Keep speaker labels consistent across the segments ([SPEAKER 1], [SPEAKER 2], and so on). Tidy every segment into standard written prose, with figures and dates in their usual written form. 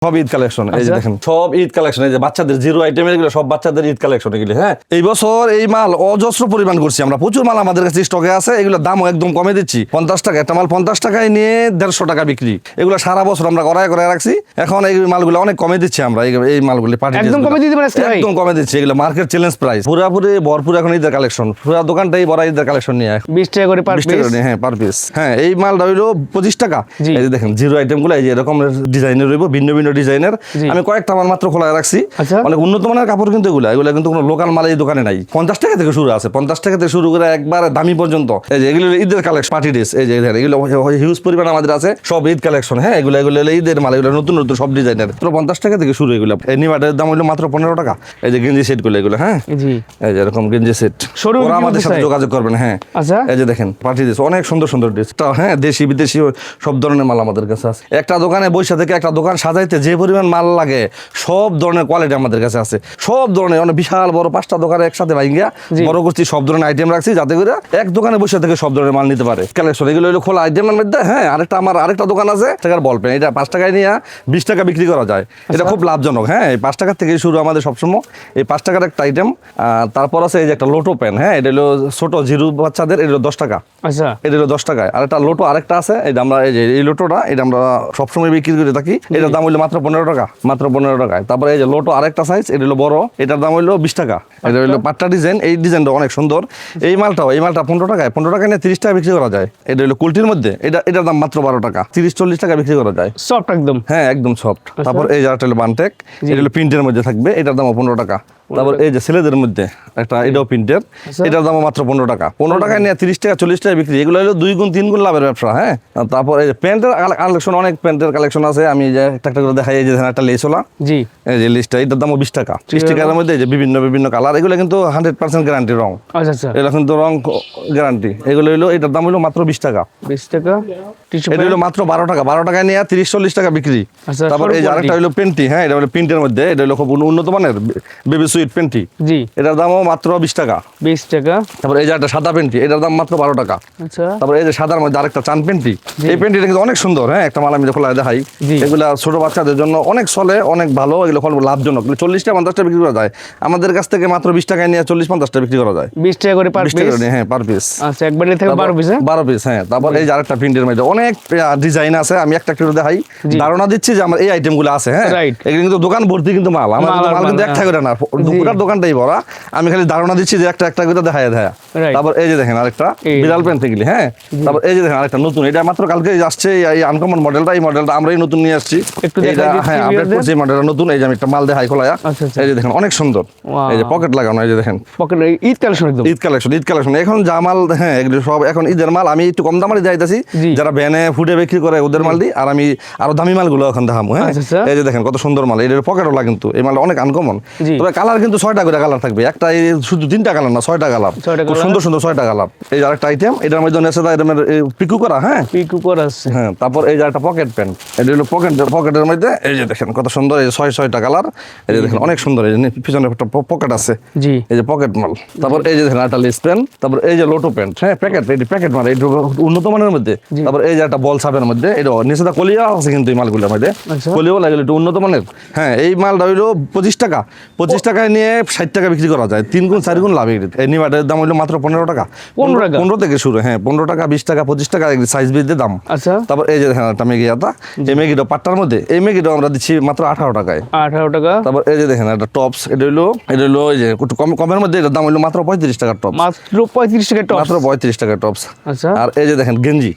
[SPEAKER 1] সব ঈদ কালেকশন এই যে দেখেন সব ঈদ কালেকশন এই যে বাচ্চাদের জিরো আইটেমের এগুলো সব বাচ্চাদের ঈদ কালেকশন এগুলো হ্যাঁ এই বছর এই মাল অজস্র পরিমাণ করছি আমরা প্রচুর মাল আমাদের কাছে স্টকে আছে এগুলোর দামও একদম কমে দিচ্ছি 50 টাকা একটা মাল 50 টাকায় নিয়ে 150 টাকা বিক্রি এগুলো সারা বছর আমরা করে রাখছি এখন এই মালগুলো অনেক কমে দিচ্ছি আমরা এই মালগুলো
[SPEAKER 2] একদম কমে দিতে পারছি ভাই
[SPEAKER 1] একদম কমে দিচ্ছি এগুলো মার্কেট চ্যালেঞ্জ প্রাইস পুরোপুরি ভরপুর এখন ঈদের কালেকশন পুরো দোকানটাই বড় ঈদের কালেকশন নিয়ে
[SPEAKER 2] 20 টাকা করে পার পিস
[SPEAKER 1] হ্যাঁ পার পিস হ্যাঁ এই মালটা হইলো 25 টাকা এই যে দেখেন জিরো আইটেমগুলো এই যে এরকম ডিজাইনের রইব ভিন্ন ভিন্ন ডিজাইনের আমি কয়েকটা মাল মাত্র খোলা রাখছি অনেক উন্নত মানের কাপড় কিন্তু এগুলো কিন্তু কোনো লোকাল মাল এই দোকানে নাই 50 টাকা থেকে শুরু আছে 50 টাকা থেকে শুরু করে একবার দামি পর্যন্ত এই যে এগুলো ঈদের কালেকশন পার্টি ড্রেস এই যে এগুলো হিউজ পরিমাণ আমাদের আছে সব ঈদ কালেকশন হ্যাঁ এগুলো ঈদের মাল এগুলো নতুন নতুন সব ডিজাইনের 50 টাকা থেকে শুরু এগুলো এই নিমাটের দাম হলো মাত্র 15 টাকা এই যে গেঞ্জি সেট গুলো এগুলো হ্যাঁ জি এই যে এরকম গেঞ্জি সেট ওরা আমাদের সাথে যোগাযোগ করবেন হ্যাঁ আচ্ছা এই যে দেখেন পার্টি ড্রেস অনেক সুন্দর সুন্দর ড্রেস হ্যাঁ দেশি বিদেশি সব ধরনের মাল আমাদের কাছে আছে একটা দোকানে বসে থেকে একটা দোকান সাজাইতে যে পরিমাণ মাল লাগে সব ধরনের কোয়ালিটি আমাদের কাছে আছে সব ধরনের অনেক বিশাল বড় 5টা দোকানে একসাথে ভাঙিয়া বড় করছি সব ধরনের আইটেম রাখছি যাতে করে এক দোকানে বসে থেকে সব ধরনের মাল নিতে পারে কালেকশন এগুলো হলো খোলা আইটেমের মধ্যে হ্যাঁ আরেকটা দোকান আছে টাকার বল পেন এটা 5 টাকায় নিয়ে 20 টাকা বিক্রি করা যায় এটা খুব লাভজনক হ্যাঁ এই 5 টাকা থেকে শুরু আমাদের সবসময় এই 5 টাকার একটা আইটেম তারপর আছে এই যে একটা লোটো পেন হ্যাঁ এটা হলো ছোট জিরো বাচ্চাদের এটা হলো 10 টাকা আচ্ছা এটা হলো 10 টাকায় আর একটা লোটো আরেকটা আছে এটা আমরা এই যে এই লোটোটা এটা আমরা সবসময় বিক্রি করে থাকি এটার দাম হলো মাত্র 15 টাকা মাত্র 15 টাকায় তারপরে এই যে লোটো আরেকটা সাইজ এটা হলো বড় এটার দাম হলো 20 টাকা এটা হলো পাট্টা ডিজাইন এই ডিজাইনটা অনেক সুন্দর এই মালটা 15 টাকায় 15 টাকা নিয়ে 30 টাকা বিক্রি করা যায় এটা হলো কুলটির মধ্যে এটার দাম মাত্র 12 টাকা 30-40 টাকা বিক্রি করা যায়
[SPEAKER 2] সফট একদম হ্যাঁ
[SPEAKER 1] একদম সফট তারপর এই যাটা হলো বানটেক এটা হলো প্রিন্টের মধ্যে থাকবে এটার দাম 15 টাকা তারপর এই যে ছেলেদের মধ্যে একটা এটাও প্রিন্টের এটার দাম মাত্র 15 টাকা 15 টাকা নিয়ে 30 টাকা 40 টাকা বিক্রি এগুলো হলো 2 গুণ 3 গুণ লাভের ব্যবসা হ্যাঁ তারপর এই যে প্যান্টের কালেকশন অনেক প্যান্টের কালেকশন আছে আমি যে একটা করে দেখাই এই যে একটা লেসওয়ালা জি এই যে লিস্টটা এটার দাম 20 টাকা 30 টাকার মধ্যে যে বিভিন্ন কালার এগুলো কিন্তু 100% গ্যারান্টি রং আচ্ছা আচ্ছা এটা কিন্তু রং গ্যারান্টি এগুলো হলো এটার দাম হলো মাত্র 20 টাকা
[SPEAKER 2] 20 টাকা
[SPEAKER 1] এটা হলো মাত্র 12 টাকা 12 টাকায় নিয়ে 30-40 টাকা বিক্রি তারপর এই যে আরেকটা হলো পেন্টি হ্যাঁ এটা হলো প্রিন্টের মধ্যে এটা হলো খুব উন্নত মানের বেবি সুইট পেন্টি জি এটার দামও মাত্র 20 টাকা
[SPEAKER 2] 20 টাকা
[SPEAKER 1] তারপর এই যে একটা সাদা পেন্টি এটার দাম মাত্র 12 টাকা আচ্ছা তারপর এই যে সাদার মধ্যে আরেকটা চান পেন্টি এই পেন্টিটা কিন্তু অনেক সুন্দর হ্যাঁ একটা মাল আমি যখন দেখাই এগুলা ছোট বাচ্চাদের জন্য অনেক চলে অনেক ভালো এগুলো খুব লাভজনক 40 টাকা 50 টাকা বিক্রি করা যায় আমাদের কাছ থেকে মাত্র 20 টাকায় নিয়ে 40-50 টাকা বিক্রি করা যায়
[SPEAKER 2] 20 টাকা করে পার পিস
[SPEAKER 1] হ্যাঁ পার পিস
[SPEAKER 2] আচ্ছা একবারে থেকে 12 পিস
[SPEAKER 1] 12 পিস হ্যাঁ তারপর এই যে আরেকটা প্রিন্টের মধ্যে অনেক ডিজাইন আছে আমি একটা করে দেখাই ধারণা দিচ্ছি যে আমার এই আইটেমগুলো আছে হ্যাঁ এগুলো কিন্তু দোকান ভর্তি কিন্তু মাল আমার মাল কিন্তু একটা করে না পুরো দোকানটাই ভরা আমি খালি ধারণা দিচ্ছি যে একটা করে দেখায় তারপর এই যে দেখেন আরেকটা বিড়াল প্যান্ট থেকে হ্যাঁ তারপর এই যে দেখেন আরেকটা নতুন এটা মাত্র কালকে আসছে এই আনকমন মডেলটা এই মডেলটা আমরাই নতুন নিয়ে আসছি এটা হ্যাঁ আপডেট করছি মডেলটা নতুন এই যে আমি একটা মাল দেখাই খোলায়া এই যে দেখেন অনেক সুন্দর এই যে পকেট লাগানো এই যে দেখেন
[SPEAKER 2] পকেট ঈদ কালেকশন একদম ঈদ কালেকশন
[SPEAKER 1] এখন জামাল হ্যাঁ এগুলো সব এখন ঈদের মাল আমি একটু কম দামে যাইতাছি যারা ব্যানে ফুডে বিক্রি করে ওদের মাল দিই আর আমি আরো দামি মালগুলো এখন দেখাবো হ্যাঁ এই যে দেখেন কত সুন্দর মাল এর পকেটওয়ালা কিন্তু এই মালটা অনেক আনকমন তবে কালার কিন্তু 6টা করে কালার থাকবে একটা শুধু 3টা কালার না 6টা কালার খুব সুন্দর সুন্দর 6টা কালার এই যে আরেকটা আইটেম এটার মধ্যে নেছে পিকু করা হ্যাঁ পিকু করা আছে হ্যাঁ তারপর এই যে একটা পকেট প্যান্ট এটা হলো পকেটের মধ্যে এই যে দেখেন কত সুন্দর এই 6টা কালার এই যে দেখেন অনেক সুন্দর এই যে পিছনে একটা পকেট আছে জি এই যে পকেট মাল তারপর এই যে দেখেন একটা লেস প্যান্ট তারপর এই যে লোটো প্যান্ট হ্যাঁ প্যাকেট মাল এটা উন্নত মানের মধ্যে তারপর এই যে একটা বল সাপের মধ্যে এটা নিচে কলিয়া আছে কিন্তু এই মালগুলোর মধ্যে কলিও লাগলে একটু উন্নত মানের হ্যাঁ এই মালটা হইলো 25 টাকায় নিয়ে 60 টাকা বিক্রি করা যায় 3 গুণ 4 গুণ লাভ এই নিমাটের দাম হইলো মাত্র 15 টাকা 15 থেকে শুরু হ্যাঁ 15 টাকা 20 টাকা 25 টাকা সাইজ বেঁধে দাম আচ্ছা তারপর এই যে দেখেন একটা মেগিয়াটা এই মেগিটা পাট্টার মধ্যে এই মেগিটা আমরা দিচ্ছি মাত্র 18 টাকায় 18 টাকা তারপর এই যে দেখেন একটা টপস এটা হইলো এই যে একটু কমের মধ্যে এটার দাম হইলো মাত্র 35 টাকা টপস মাত্র 35 টাকা টপস মাত্র 35 টাকা টপস আচ্ছা আর এই যে দেখেন গেঞ্জি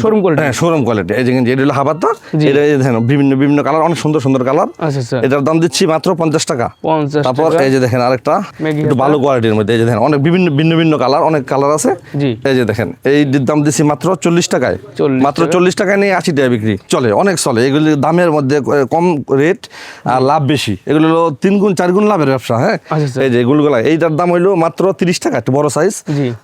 [SPEAKER 1] শোরুম কোয়ালিটি হ্যাঁ শোরুম কোয়ালিটি এই যে গেঞ্জি এটা হলো হাবাতা এটা এই দেখেন বিভিন্ন কালার অনেক সুন্দর সুন্দর কালার আচ্ছা এটার দাম দিচ্ছি মাত্র 50 টাকা 50 তারপর এই যে দেখেন আরেকটা একটু ভালো কোয়ালিটির মধ্যে এই যে দেখেন অনেক ভিন্ন কালার অনেক কালার আছে এই যে দেখেন এই দাম দিচ্ছি মাত্র 40 টাকায় মাত্র 40 টাকায় নিয়ে 80 টাকা বিক্রি চলে অনেক চলে এগুলি দামের মধ্যে কম রেট আর লাভ বেশি এগুলো হলো 3 গুণ 4 গুণ লাভের ব্যবসা হ্যাঁ এই যে এগুলো এইটার দাম হইলো মাত্র 30 টাকা একটু বড় সাইজ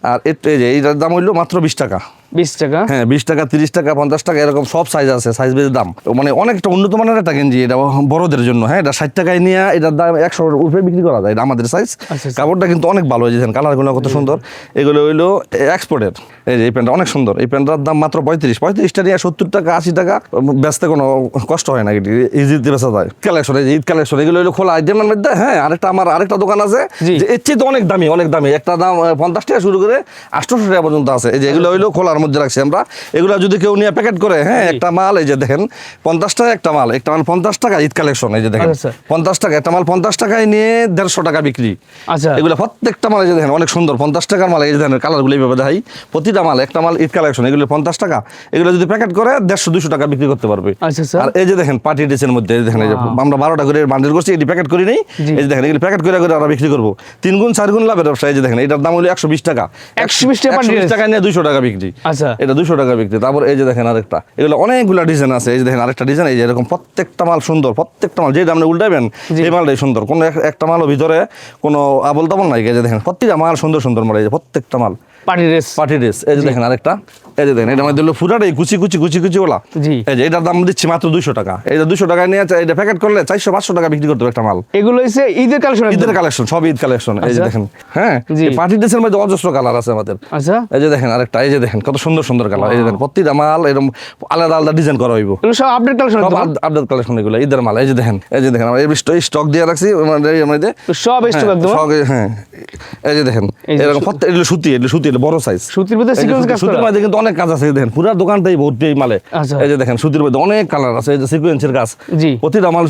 [SPEAKER 1] আর এই যে এইটার দাম হইলো মাত্র 20 টাকা
[SPEAKER 2] 20 টাকা।
[SPEAKER 1] হ্যাঁ 20 টাকা, 30 টাকা, 50 টাকা এরকম সব সাইজ আছে, সাইজ বেজে দাম। মানে অনেকটা উন্নত মানের একটা গেঞ্জি, এটা বড়দের জন্য। হ্যাঁ, এটা 60 টাকায় নিয়ে এটার দাম 100 উপরে বিক্রি করা যায়, এটা আমাদের সাইজ।
[SPEAKER 2] আচ্ছা।
[SPEAKER 1] কাপড়টা কিন্তু অনেক ভালো হয়েছে, কালারগুলো কত সুন্দর। এগুলো হইলো এক্সপোর্টের। এই যে এই প্যান্টটা অনেক সুন্দর, এই প্যান্টটার দাম মাত্র 35টা নিয়ে 70 টাকা 80 টাকা বেচতে কোনো কষ্ট হয় না, ইজিতে বেচা যায়। কালেকশন, এই যে ঈদ কালেকশন, এগুলো হলো খোলা আইটেমের মধ্যে। হ্যাঁ, আমার আরেকটা দোকান আছে যে এর চেয়ে তো অনেক দামি, অনেক দামি। একটা দাম 50 টাকা শুরু করে 800 টাকা পর্যন্ত আছে। এই যে এগুলো হইলো খোলার মধ্যে রাখছি আমরা। এগুলো যদি কেউ নিয়ে প্যাকেট করে, হ্যাঁ, একটা মাল এই যে দেখেন 50 টাকা একটা মাল 50 টাকা ঈদ কালেকশন। এই যে দেখেন 50 টাকা একটা মাল, 50 টাকায় নিয়ে 150 টাকা বিক্রি।
[SPEAKER 2] আচ্ছা,
[SPEAKER 1] এগুলো প্রত্যেকটা মাল এই যে দেখেন অনেক সুন্দর, 50 টাকার মাল। এই যে দেখেন কালারগুলো এইভাবে দেখাই, প্রতিটা মাল একটা মাল ঈদ কালেকশন। এগুলো 50 টাকা, এগুলো যদি প্যাকেট করে 150-200 টাকা বিক্রি করতে পারবে।
[SPEAKER 2] আচ্ছা।
[SPEAKER 1] আর এই যে দেখেন পার্টি ড্রেসের মধ্যে এই যে দেখেন, এই যে আমরা 12টা করে বান্ডেল করছি, এটি প্যাকেট করি নেই। এই যে দেখেন এগুলো প্যাকেট করে আমরা বিক্রি করবো 3 গুণ 4 গুণ লাভের ব্যবসা। এই যে দেখেন এটার দাম হলো 120 টাকা,
[SPEAKER 2] 120
[SPEAKER 1] টাকা নিয়ে 200 টাকা বিক্রি।
[SPEAKER 2] আচ্ছা,
[SPEAKER 1] এটা 200 টাকা বিক্রি। তারপর এই যে দেখেন আরেকটা, এগুলো অনেকগুলো ডিজাইন আছে। এই যে দেখেন আরেকটা ডিজাইন, এই যে এরকম প্রত্যেকটা মাল সুন্দর, প্রত্যেকটা মাল যেটা আপনি উল্টাবেন এই মালটাই সুন্দর, কোনো একটা মালও ভিতরে কোনো আবল তাবল নাই। এই যে দেখেন প্রত্যেকটা মাল সুন্দর সুন্দর মাল, এই যে প্রত্যেকটা মাল
[SPEAKER 2] পার্টি ড্রেস।
[SPEAKER 1] এই যে দেখেন আরেকটা, এই যে দেখেন এটা মধ্যে হলো ফুটাটাই কুচি ওলা। এই যে এটার দাম দিচ্ছি মাত্র 200 টাকা। এটা 200 টাকা নিয়ে এটা প্যাকেট করলে 400-500 টাকা বিক্রি করতে হবে একটা মাল।
[SPEAKER 2] এগুলো হচ্ছে ঈদের
[SPEAKER 1] কালেকশন, সব ঈদ কালেকশন। এই যে দেখেন, হ্যাঁ, পার্টি ড্রেসের মধ্যে অজস্র কালার আছে আমাদের।
[SPEAKER 2] আচ্ছা,
[SPEAKER 1] এই যে দেখেন আরেকটা, এই যে দেখেন কত সুন্দর সুন্দর কালার। এই যে দেখেন প্রতিটা মাল এরকম আলাদা আলাদা ডিজাইন করা হইব।
[SPEAKER 2] এগুলো সব আপডেট কালেকশন,
[SPEAKER 1] সব আপডেট কালেকশন, এগুলো ঈদের মাল। এই যে দেখেন আমরা স্টক দিয়ে রাখছি আমাদের
[SPEAKER 2] সব স্টক একদম।
[SPEAKER 1] হ্যাঁ, এই যে দেখেন এরকম প্রত্যেক, এগুলো সুতি এগুলো বড় সাইজ।
[SPEAKER 2] সুতির মধ্যে সিকোয়েন্স কাজ করা,
[SPEAKER 1] সুতির মধ্যে কিন্তু অনেক কাজ আছে। দেখেন পুরো দোকানটাই ভর্তি এই মালে। এই যে দেখেন সুতির মধ্যে অনেক কালার আছে, এই যে সিকোয়েন্সের কাজ, প্রতিটা মাল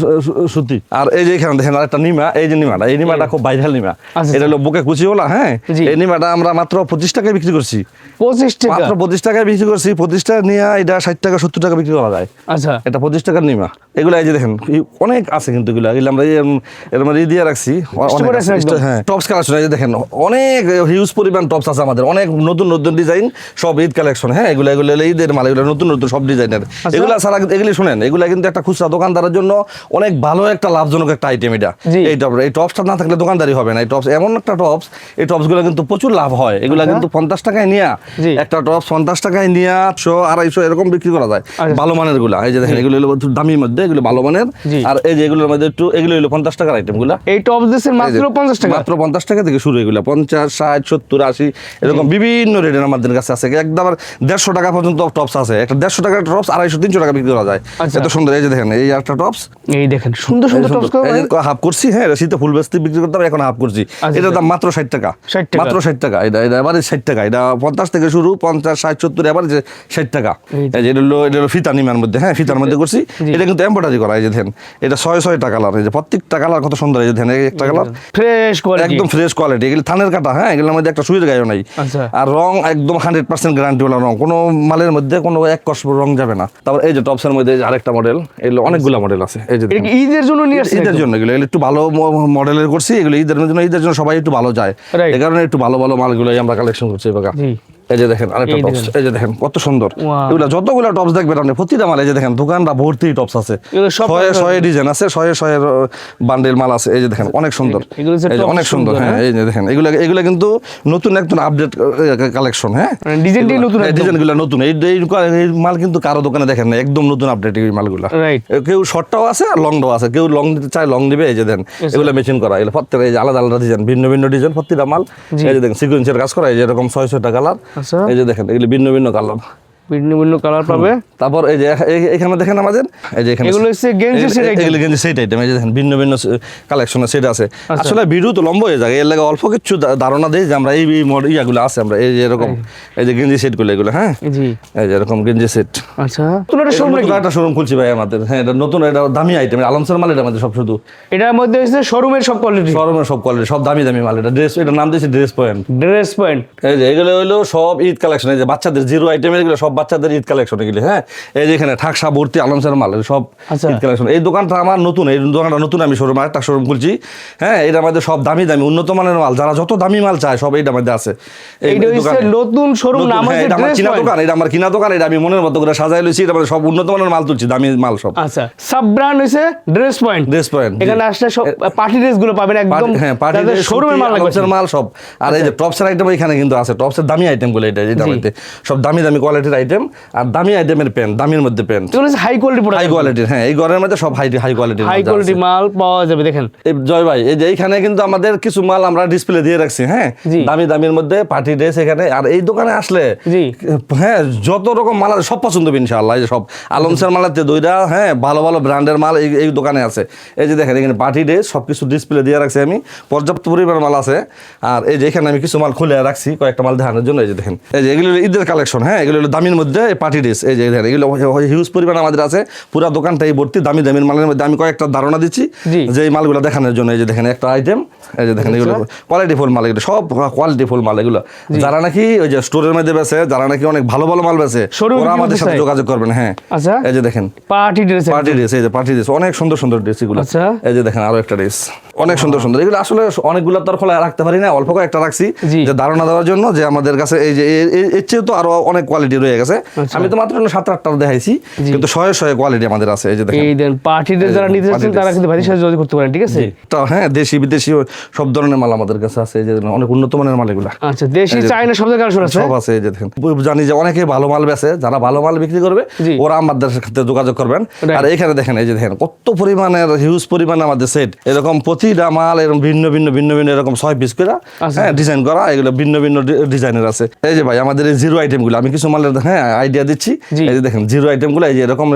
[SPEAKER 1] সুতি। আর এই যে এখানে দেখেন আরেকটা নিমা, এই যে নিমাটা, এই নিমাটা খুব ভাইরাল নিমা। এটা হলো বুকে কুচি ওলা। হ্যাঁ, এই নিমাটা আমরা মাত্র 25 টাকায় বিক্রি করছি।
[SPEAKER 2] 25 টাকা,
[SPEAKER 1] মাত্র 25 টাকায় বিক্রি করছি। 25 টাকা নিয়ে এটা 60 টাকা 70 টাকা বিক্রি করা যায়।
[SPEAKER 2] আচ্ছা,
[SPEAKER 1] এটা 25 টাকার নিমা। এগুলো এই যে দেখেন অনেক আছে কিন্তু এগুলো আমরা এর মধ্যে দিয়ে রাখছি। হ্যাঁ, টপস কালেকশন, এই যে দেখেন অনেক হিউজ পরিমাণ টপস আছে আমাদের, অনেক নতুন নতুন ডিজাইন, সব ঈদ কালেকশন। হ্যাঁ, এগুলো ঈদের মাল, এগুলো নতুন নতুন সব ডিজাইনের। এগুলো ছাড়া এগুলি শুনেন, এগুলো কিন্তু একটা খুচরা দোকানদারের জন্য অনেক ভালো একটা লাভজনক একটা আইটেম। এটা এই টপসটা না থাকলে দোকানদারি হবে না। এই টপস এমন একটা টপস, এই টপস গুলো কিন্তু প্রচুর লাভ হয়। এগুলো কিন্তু 50 টাকায় নিয়ে একটা টপস 50 টাকায় নিয়ে 100-250 এরকম বিক্রি করা যায়, ভালো মানের গুলা। এই যে দেখেন এগুলো হলো দামির মধ্যে, এগুলো ভালো মানের। আর এই যে এগুলোর মধ্যে একটু, এগুলো হলো 50 টাকার আইটেম গুলা।
[SPEAKER 2] এই টপস দিচ্ছেন মাত্র 50 টাকা,
[SPEAKER 1] মাত্র 50 টাকা থেকে শুরু। এগুলো 50, 60, 70, 80 এরকম বিভিন্ন রেটের আমাদের কাছে আছে। একদম 150 টাকা পর্যন্ত টপস আছে। একটা 150 টাকার টপস 250-300 টাকা বিক্রি করা যায়। এত সুন্দর। এই যে দেখেন এই একটা টপস,
[SPEAKER 2] এই দেখেন সুন্দর সুন্দর টপস
[SPEAKER 1] হাফ করছি। হ্যাঁ, শীতে ফুল বেচতে বিক্রি করতাম, এখন হাফ করছি। এটার দাম মাত্র 60 টাকা, মাত্র 60 টাকা। এটা এবারে 60 টাকা। এটা 50 থেকে শুরু, 50, 60, 70 এবারে 60 টাকা। এই যে এটা হলো ফিতা নিমার মধ্যে। হ্যাঁ, ফিতার মধ্যে করছি। এটা কিন্তু এমব্রয়ডারি করা। এই যে দেখেন এটা 6টা কালার। এই যে প্রত্যেকটা কালার কত সুন্দর। এই যে দেখেন একটা কালার
[SPEAKER 2] ফ্রেশ কোয়ালিটি,
[SPEAKER 1] একদম ফ্রেশ কোয়ালিটি। এগুলো থানের কাটা। হ্যাঁ, এগুলোর মধ্যে একটা সুইয়ের গায়ও নাই। আর রং একদম 100% গ্যারান্টিওয়ালা রং, কোনো মালের মধ্যে কোনো এক কষ রং যাবে না। তারপর এই যে টপসের মধ্যে আরেকটা মডেল, এগুলো অনেকগুলো মডেল আছে। এই যে
[SPEAKER 2] ঈদের জন্য নিয়ে আসছে,
[SPEAKER 1] ঈদের জন্য এগুলো একটু ভালো মডেলের করছি। এগুলো ঈদের জন্য সবাই একটু ভালো যায়, এই কারণে একটু ভালো ভালো মালগুলোই আমরা কালেকশন করছি। এই যে দেখেন আরেকটা টপস, এই যে দেখেন কত সুন্দর। এগুলো যতগুলো টপস দেখবেন আপনি প্রতিটা মাল, এই যে দেখেন দোকানটা ভর্তি টপস আছে। 100 ডিজাইন আছে, 100 বান্ডেল মাল আছে। এই যে দেখেন অনেক সুন্দর, অনেক সুন্দর। হ্যাঁ, এই যে দেখেন এগুলো কিন্তু নতুন একদম আপডেট কালেকশন। হ্যাঁ, ডিজাইনটাই নতুন, ডিজাইনগুলো নতুন। এই মাল কিন্তু কারো দোকানে দেখেন না, একদম নতুন আপডেট এই মালগুলো। কেউ শর্টটাও আছে, লংটাও আছে। কেউ লং দিতে চায় লং দিবে। এই যে দেন এগুলো মেশিন করা, এগুলো প্রত্যেকটা এই যে আলাদা আলাদা ডিজাইন, ভিন্ন ভিন্ন ডিজাইন প্রতিটা মাল। এই যে দেখেন সিকোয়েন্সের কাজ করা। এই যে এরকম 6-6টা কালার। এই যে দেখেন এগুলো ভিন্ন ভিন্ন কালার,
[SPEAKER 2] ভিন্ন ভিন্ন কালার পাবে।
[SPEAKER 1] তারপর এই যে এখানে দেখেন আমাদের, এই যে এখানে
[SPEAKER 2] এগুলো হচ্ছে গেঞ্জি সেট আইটেম,
[SPEAKER 1] এগুলো গেঞ্জি সেট আইটেম। এই যে দেখেন ভিন্ন ভিন্ন কালেকশনের সেট আছে। আসলে ভিডিও তো লম্বা হয়ে যায়, এর লাগে অল্প কিছু ধারণা দেই যে আমরা এই ইয়াগুলো আছে। আমরা এই যে এরকম এই যে গেঞ্জি সেটগুলো, এগুলো হ্যাঁ, জি এই যে এরকম গেঞ্জি সেট।
[SPEAKER 2] আচ্ছা, নতুন একটা
[SPEAKER 1] শোরুম খুলছি ভাই আমাদের। হ্যাঁ, এটা নতুন, এটা দামি আইটেম, আলমসের মাল। এটা আমাদের সব শুধু
[SPEAKER 2] এটার মধ্যে হচ্ছে শোরুমের সব কোয়ালিটি,
[SPEAKER 1] সব দামি দামি মাল। এটা ড্রেস, এটার নাম দিয়েছে ড্রেস পয়েন্ট।
[SPEAKER 2] Dress point.
[SPEAKER 1] এই যে এগুলো হলো সব ঈদ কালেকশন। এই যে বাচ্চাদের জিরো আইটেম, এগুলো সব বাচ্চাদের ঈদ কালেকশন এগুলি। হ্যাঁ, এই যে এখানে ঠাকসা ভর্তি আলমসের মাল, সব
[SPEAKER 2] আচ্ছা।
[SPEAKER 1] ঈদ কালেকশন। এই দোকানটা আমার নতুন, এই দোকানটা নতুন, আমি শোরুম আরেকটা শোরুম খুলছি। হ্যাঁ, এটার মধ্যে সব দামি দামি উন্নত মানের মাল, যারা যত দামি মাল চায় সব এইটার মধ্যে আছে।
[SPEAKER 2] এইটা হচ্ছে নতুন শোরুম, নাম
[SPEAKER 1] হ্যাঁ,
[SPEAKER 2] হচ্ছে
[SPEAKER 1] এটা আমার
[SPEAKER 2] ড্রেস
[SPEAKER 1] কিনা
[SPEAKER 2] পয়েন্ট।
[SPEAKER 1] দোকান, এটা আমার কিনা দোকান, এটা আমি মনের মতো করে সাজাই লইছি। এটা সব উন্নত মানের মাল তুলছি, দামি মাল সব।
[SPEAKER 2] আচ্ছা, সাব ব্র্যান্ড হচ্ছে ড্রেস পয়েন্ট।
[SPEAKER 1] ড্রেস পয়েন্ট,
[SPEAKER 2] এখানে আসলে সব পার্টি ড্রেস গুলো পাবেন একদম।
[SPEAKER 1] হ্যাঁ, পার্টি
[SPEAKER 2] শোরুমের মাল লাগবে,
[SPEAKER 1] মাল সব। আর এই যে টপসের আইটেম এখানে কিন্তু আছে, টপসের দামি আইটেম গুলো, এটা মধ্যে সব দামি দামি কোয়ালিটির আইটেম, আর দামি আইটেমের প্যান্ট, দামির মধ্যে প্যান্ট,
[SPEAKER 2] এগুলো হচ্ছে হাই কোয়ালিটি প্রোডাক্ট,
[SPEAKER 1] হাই কোয়ালিটির। হ্যাঁ, এই ঘরের মধ্যে সব হাই কোয়ালিটির,
[SPEAKER 2] হাই কোয়ালিটি মাল পাওয়া যাবে। দেখেন
[SPEAKER 1] এই জয় ভাই, এই যে এইখানে কিন্তু আমাদের কিছু মাল আমরা ডিসপ্লে দিয়ে রাখছি। হ্যাঁ,
[SPEAKER 2] জি।
[SPEAKER 1] দামি দামির মধ্যে পার্টি ড্রেস এখানে। আর এই দোকানে আসলে
[SPEAKER 2] জি।
[SPEAKER 1] হ্যাঁ, যত রকম মাল আছে সব পছন্দ হবে ইনশাআল্লাহ। এই যে সব আলমসের মালাতে দইরা, হ্যাঁ, ভালো ভালো ব্র্যান্ডের মাল এই দোকানে আছে। এই যে দেখেন এখানে পার্টি ড্রেস সবকিছু ডিসপ্লে দিয়ে রাখছি আমি, পর্যাপ্ত পরিমাণ মাল আছে। আর এই যে এখানে আমি কিছু মাল খুলে রাখছি কয়েকটা মাল দেখানোর জন্য। এই যে দেখেন, এই যে এগুলো ঈদের কালেকশন। হ্যাঁ, এগুলো হলো দামির মধ্যে পার্টি ড্রেস। এই যে দেখেন এগুলো হিউজ পরিমাণ আমাদের আছে, পুরো দোকানটাই ভর্তি দামি দামির মালের মধ্যে। আমি কয়েকটা ধারণা দিচ্ছি
[SPEAKER 2] জি।
[SPEAKER 1] যে এই মালগুলো দেখানোর জন্য। এই যে দেখেন একটা আইটেম, এই যে দেখেন এগুলো কোয়ালিটি ফুল মাল, এগুলো সব কোয়ালিটি ফুল মাল। এগুলো যারা নাকি ওই যে স্টোরের মধ্যে বেছে, যারা নাকি অনেক ভালো ভালো মাল বেছে,
[SPEAKER 2] Showroom
[SPEAKER 1] ওরা
[SPEAKER 2] কি
[SPEAKER 1] আমাদের
[SPEAKER 2] বলতে
[SPEAKER 1] সাথে
[SPEAKER 2] চাই?
[SPEAKER 1] যোগাযোগ করবেন। হ্যাঁ,
[SPEAKER 2] আচ্ছা,
[SPEAKER 1] এই যে দেখেন
[SPEAKER 2] পার্টি ড্রেস।
[SPEAKER 1] পার্টি ড্রেস, এই যে পার্টি ড্রেস, অনেক সুন্দর সুন্দর ড্রেস এগুলো।
[SPEAKER 2] আচ্ছা।
[SPEAKER 1] এই যে দেখেন আরো একটা ড্রেস, অনেক সুন্দর সুন্দর। এগুলো আসলে অনেকগুলো তো আর খোলা রাখতে পারি না, অল্প কয়েকটা রাখছি
[SPEAKER 2] জি।
[SPEAKER 1] যে ধারণা দেওয়ার জন্য, যে আমাদের কাছে এই যে এর চেয়ে তো আরো অনেক কোয়ালিটি রয়ে গেছে।
[SPEAKER 2] আচ্ছা।
[SPEAKER 1] আমি তো মাত্র 7-8টা দেখাইছি,
[SPEAKER 2] জি।
[SPEAKER 1] কিন্তু শয়ে শয়ে কোয়ালিটি আমাদের আছে। এই যে দেখেন,
[SPEAKER 2] এই দেন পার্টি ড্রেস যারা নিতে চাচ্ছেন তারা কিন্তু ভাইয়ের সাথে যোগাযোগ করতে পারেন, ঠিক আছে?
[SPEAKER 1] তো হ্যাঁ, দেশি বিদেশি সব ধরনের মাল আমাদের কাছে আছে। এই যে অনেক উন্নত মানের মাল এগুলা,
[SPEAKER 2] আচ্ছা, দেশি
[SPEAKER 1] এই যে-
[SPEAKER 2] চাইনা সব জায়গায় আছে।
[SPEAKER 1] সব আছে। এই যে দেখেন, জানি যে অনেকে ভালো মাল বেচে, যারা ভালো মাল বিক্রি করবে
[SPEAKER 2] জি।
[SPEAKER 1] ওরা আমাদের সাথে যোগাযোগ করবেন।
[SPEAKER 2] Right.
[SPEAKER 1] আর এখানে দেখেন, এই যে দেখেন কত পরিমাণের হিউজ পরিমাণে আমাদের সেট, এরকম প্রতিটা মাল এরকম ভিন্ন ভিন্ন ভিন্ন ভিন্ন এরকম 6 পিস করে,
[SPEAKER 2] আচ্ছা।
[SPEAKER 1] হ্যাঁ, ডিজাইন করা, এগুলো ভিন্ন ভিন্ন ডিজাইনের আছে। এই যে ভাই আমাদের এই জিরো আইটেম গুলো, আমি কিছু মালের হ্যাঁ আইডিয়া দিচ্ছি।
[SPEAKER 2] জি।
[SPEAKER 1] এই যে দেখেন জিরো আইটেম গুলো, এই যে এরকম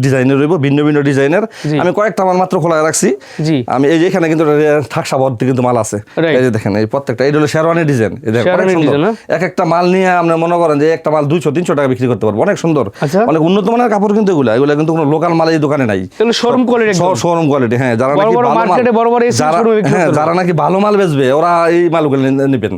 [SPEAKER 1] ডিজাইনের রইব, ভিন্ন ভিন্ন ডিজাইনের।
[SPEAKER 2] জি।
[SPEAKER 1] আমি কয়েকটা মাল মাত্র খোলা রাখছি।
[SPEAKER 2] জি।
[SPEAKER 1] আমি এই যে এখানে কিন্তু ঠাকসা ভর্তি কিন্তু মাল আছে।
[SPEAKER 2] Right.
[SPEAKER 1] এই যে দেখেন এই প্রত্যেকটা, এই হলো শেরওয়ানি ডিজাইন। এই দেখেন অনেক
[SPEAKER 2] শেরওয়ানি
[SPEAKER 1] সুন্দর।
[SPEAKER 2] ডিজাইন, না?
[SPEAKER 1] এক একটা মাল নিয়ে আপনি মনে করেন যে একটা মাল 200-300 টাকা বিক্রি করতে পারবো, অনেক সুন্দর।
[SPEAKER 2] আচ্ছা।
[SPEAKER 1] অনেক উন্নত মানের কাপড় কিন্তু এগুলো কিন্তু কোনো লোকাল মাল এই দোকানে নাই।
[SPEAKER 2] তাহলে শোরুম কোয়ালিটি,
[SPEAKER 1] শোরুম কোয়ালিটি। হ্যাঁ, যারা
[SPEAKER 2] বড়
[SPEAKER 1] নাকি
[SPEAKER 2] বড়
[SPEAKER 1] ভালো মাল,
[SPEAKER 2] মার্কেটে বড় বড় এসি
[SPEAKER 1] যারা
[SPEAKER 2] শোরুমে বিক্রি
[SPEAKER 1] হ্যাঁ
[SPEAKER 2] করতে
[SPEAKER 1] যারা নাকি ভালো মাল বেচবে ওরা এই মালগুলো নেবেন।